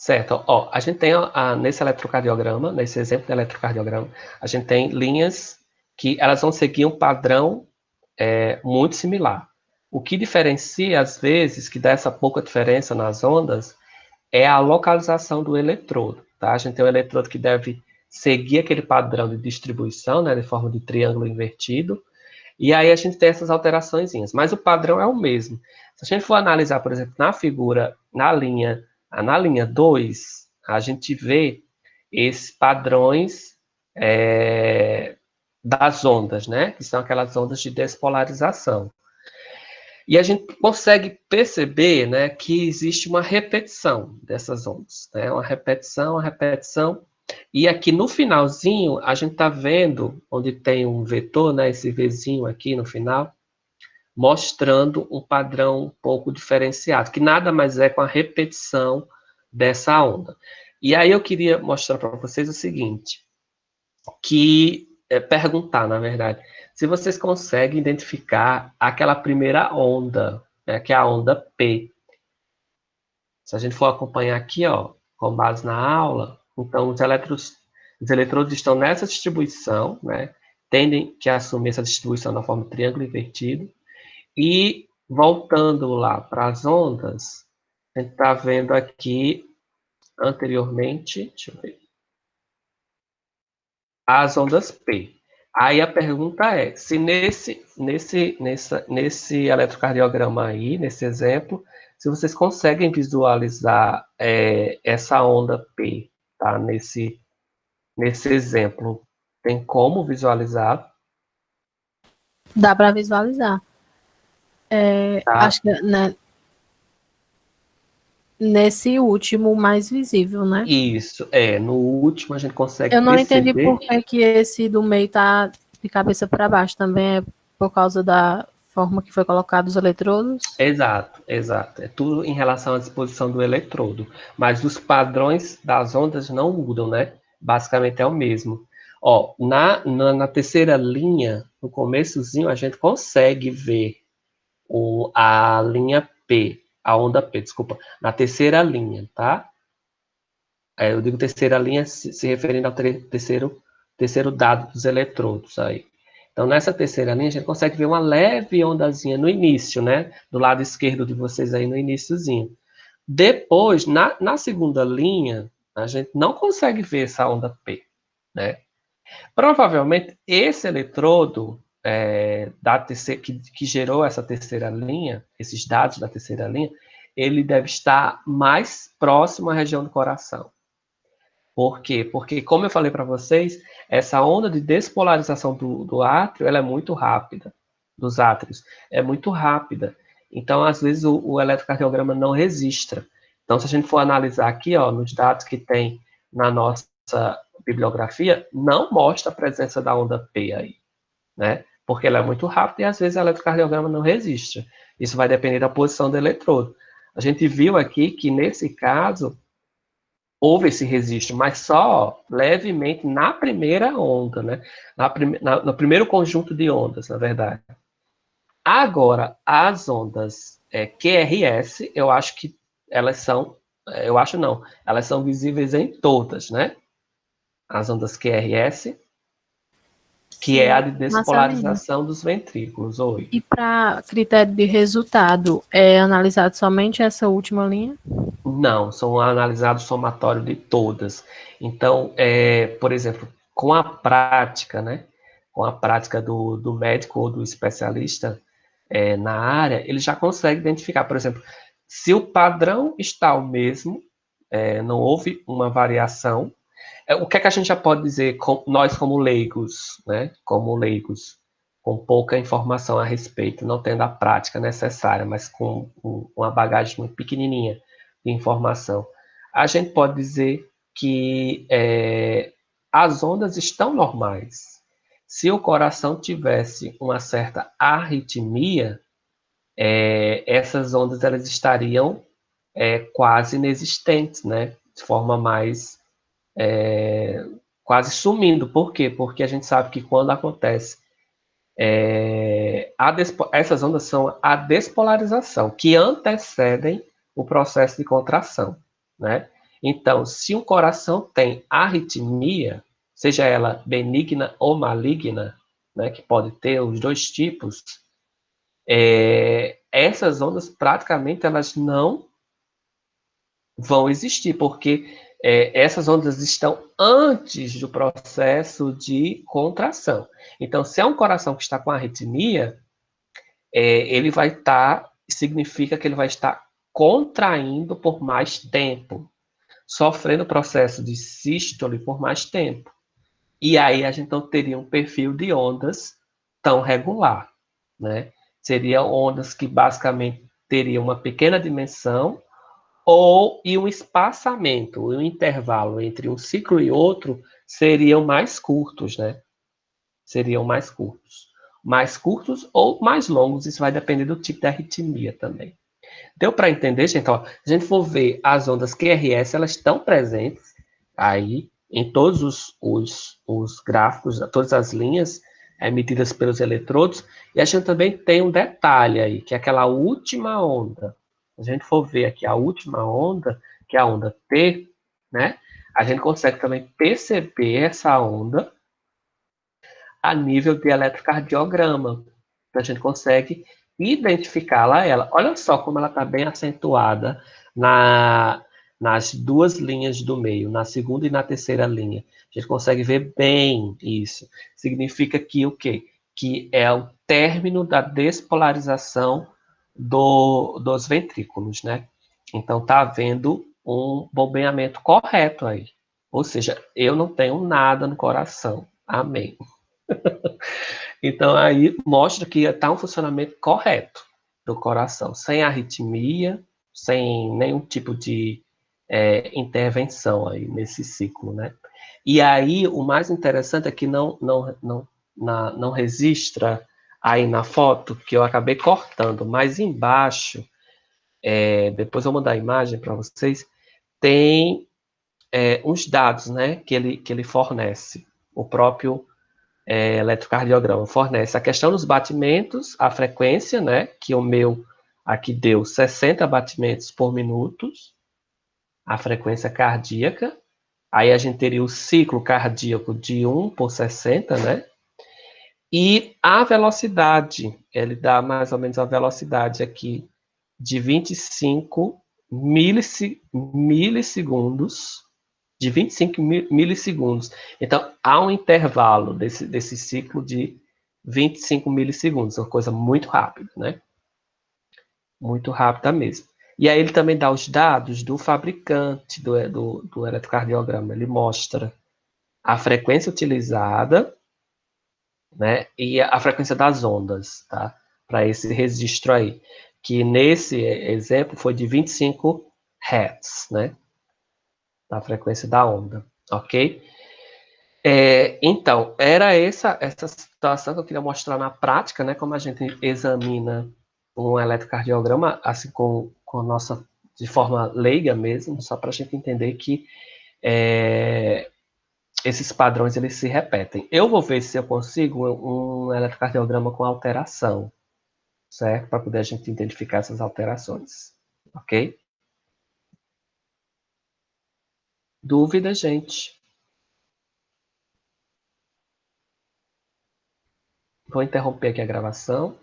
Certo. Ó, a gente tem nesse eletrocardiograma, nesse exemplo de eletrocardiograma, a gente tem linhas que elas vão seguir um padrão muito similar. O que diferencia, às vezes, que dá essa pouca diferença nas ondas, é a localização do eletrodo. Tá? A gente tem um eletrodo que deve seguir aquele padrão de distribuição, né, de forma de triângulo invertido, e aí a gente tem essas alterações, mas o padrão é o mesmo. Se a gente for analisar, por exemplo, na figura, na linha 2, a gente vê esses padrões das ondas, né? Que são aquelas ondas de despolarização. E a gente consegue perceber, né, que existe uma repetição dessas ondas, né? Uma repetição. E aqui no finalzinho, a gente está vendo onde tem um vetor, né, esse Vzinho aqui no final, mostrando um padrão um pouco diferenciado, que nada mais é com a repetição dessa onda. E aí eu queria mostrar para vocês o seguinte, perguntar, na verdade, se vocês conseguem identificar aquela primeira onda, né, que é a onda P. Se a gente for acompanhar aqui, ó, com base na aula, então os eletrodos estão nessa distribuição, né, tendem que assumir essa distribuição na forma de triângulo invertido, e voltando lá para as ondas, a gente está vendo aqui anteriormente, deixa eu ver, as ondas P. Aí a pergunta é, se nesse eletrocardiograma aí, nesse exemplo, se vocês conseguem visualizar essa onda P, tá? Nesse exemplo, tem como visualizar? Dá para visualizar. Tá? Acho que, né, nesse último mais visível, né? Isso, no último a gente consegue Eu não entendi por perceber. que esse do meio tá de cabeça para baixo. Também é por causa da forma que foi colocado os eletrodos. Exato, exato. É tudo em relação à disposição do eletrodo. Mas os padrões das ondas não mudam, né? Basicamente é o mesmo. Ó, na terceira linha, no começozinho, a gente consegue ver a linha P, a onda P, desculpa, na terceira linha, tá? Eu digo terceira linha se referindo ao terceiro dado dos eletrodos aí. Então, nessa terceira linha, a gente consegue ver uma leve ondazinha no início, né? Do lado esquerdo de vocês aí no iníciozinho. Depois, na segunda linha, a gente não consegue ver essa onda P, né? Provavelmente, esse eletrodo que gerou essa terceira linha, esses dados da terceira linha, ele deve estar mais próximo à região do coração. Por quê? Porque, como eu falei para vocês, essa onda de despolarização do átrio, ela é muito rápida, dos átrios, é muito rápida. Então, às vezes, o eletrocardiograma não registra. Então, se a gente for analisar aqui, ó, nos dados que tem na nossa bibliografia, não mostra a presença da onda P aí, né? Porque ela é muito rápida e, às vezes, o eletrocardiograma não registra. Isso vai depender da posição do eletrodo. A gente viu aqui que, nesse caso, houve esse registro, mas só levemente na primeira onda, né? No primeiro conjunto de ondas, na verdade. Agora, as ondas QRS, eu acho que elas são, eu acho não, elas são visíveis em todas, né? As ondas QRS, que é a Sim, de Marcelino. despolarização dos ventrículos. Oi. E para critério de resultado, é analisado somente essa última linha? Não, são analisados somatório de todas. Então, por exemplo, com a prática, né? Com a prática do médico ou do especialista na área, ele já consegue identificar, por exemplo, se o padrão está o mesmo, não houve uma variação, o que é que a gente já pode dizer, nós como leigos, né? Como leigos, com pouca informação a respeito, não tendo a prática necessária, mas com uma bagagem muito pequenininha de informação, a gente pode dizer que as ondas estão normais. Se o coração tivesse uma certa arritmia, essas ondas elas estariam quase inexistentes, né? De forma mais quase sumindo. Por quê? Porque a gente sabe que quando acontece essas ondas são a despolarização, que antecedem o processo de contração, né? Então, se um coração tem arritmia, seja ela benigna ou maligna, né, que pode ter os dois tipos, essas ondas praticamente elas não vão existir, porque essas ondas estão antes do processo de contração. Então, se é um coração que está com arritmia, ele vai estar, significa que ele vai estar contraindo por mais tempo, sofrendo o processo de sístole por mais tempo. E aí a gente não teria um perfil de ondas tão regular, né? Seriam ondas que basicamente teriam uma pequena dimensão e um espaçamento, um intervalo entre um ciclo e outro seriam mais curtos, né? Seriam mais curtos. Mais curtos ou mais longos, isso vai depender do tipo de arritmia também. Deu para entender, gente? Ó, se a gente for ver as ondas QRS, elas estão presentes aí em todos os gráficos, todas as linhas emitidas pelos eletrodos, e a gente também tem um detalhe aí, que é aquela última onda. Se a gente for ver aqui a última onda, que é a onda T, né? A gente consegue também perceber essa onda a nível de eletrocardiograma. Então, a gente consegue identificá-la ela. Olha só como ela está bem acentuada nas duas linhas do meio, na segunda e na terceira linha. A gente consegue ver bem isso. Significa que o quê? Que é o término da despolarização dos ventrículos, né? Então, está havendo um bombeamento correto aí. Ou seja, eu não tenho nada no coração. Amém. Então, aí mostra que está um funcionamento correto do coração, sem arritmia, sem nenhum tipo de intervenção aí nesse ciclo, né? E aí, o mais interessante é que não registra aí na foto, que eu acabei cortando, mas embaixo, depois eu vou mandar a imagem para vocês, tem uns dados, né, que ele fornece, o próprio eletrocardiograma fornece a questão dos batimentos, a frequência, né, que o meu aqui deu 60 batimentos por minuto, a frequência cardíaca, aí a gente teria o ciclo cardíaco de 1 por 60, né, e a velocidade, ele dá mais ou menos a velocidade aqui de 25 milissegundos, de 25 milissegundos. Então, há um intervalo desse ciclo de 25 milissegundos, uma coisa muito rápida, né? Muito rápida mesmo. E aí ele também dá os dados do fabricante do eletrocardiograma. Ele mostra a frequência utilizada, né? E a frequência das ondas, tá? Para esse registro aí. Que nesse exemplo foi de 25 Hz, né? Da frequência da onda, ok? Então, era essa situação que eu queria mostrar na prática, né? Como a gente examina um eletrocardiograma, assim, com nossa, de forma leiga mesmo, só para a gente entender que esses padrões eles se repetem. Eu vou ver se eu consigo um eletrocardiograma com alteração, certo? Para poder a gente identificar essas alterações, ok? Dúvida, gente? Vou interromper aqui a gravação.